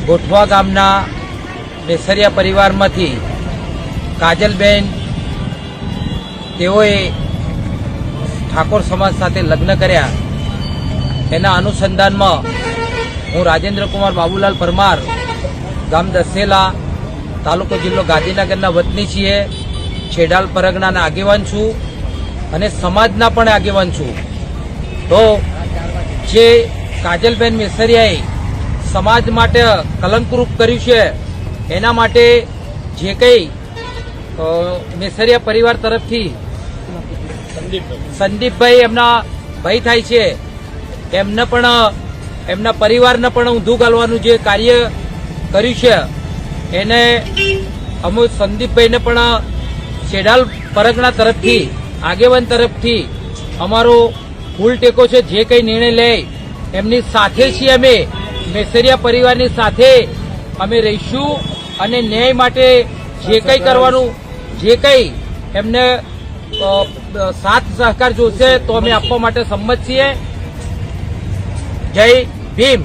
ગોઠવા ગામના મેસરિયા પરિવારમાંથી કાજલબેન તેઓએ ઠાકોર સમાજ સાથે લગ્ન કર્યા. એના અનુસંધાનમાં હું રાજેન્દ્રકુમાર બાબુલાલ પરમાર, ગામ દસેલા, તાલુકો જિલ્લો ગાંધીનગરના વતની છીએ. છેડાલ પરગણાના આગેવાન છું અને સમાજના પણ આગેવાન છું. તો જે કાજલબેન મેસરિયાએ સમાજ માટે કલંકરૂપ કર્યું છે, એના માટે જે કંઈ મેસરિયા પરિવાર તરફથી સંદીપભાઈ એમના ભાઈ થાય છે, એમને પણ એમના પરિવારને પણ ઊંધું ગાલવાનું જે કાર્ય કર્યું છે, એને અમે સંદીપભાઈને પણ છેડાલ પરગણા તરફથી, આગેવાન તરફથી અમારો ફૂલ ટેકો છે. જે કંઈ નિર્ણય લે એમની સાથે છીએ. અમે મેસરિયા પરિવારની સાથે અમે રહીશું અને ન્યાય માટે જે કંઈ કરવાનું, જે કંઈ એમને સાથ સહકાર જોશે તો અમે આપવા માટે સંમત છીએ. જય ભીમ.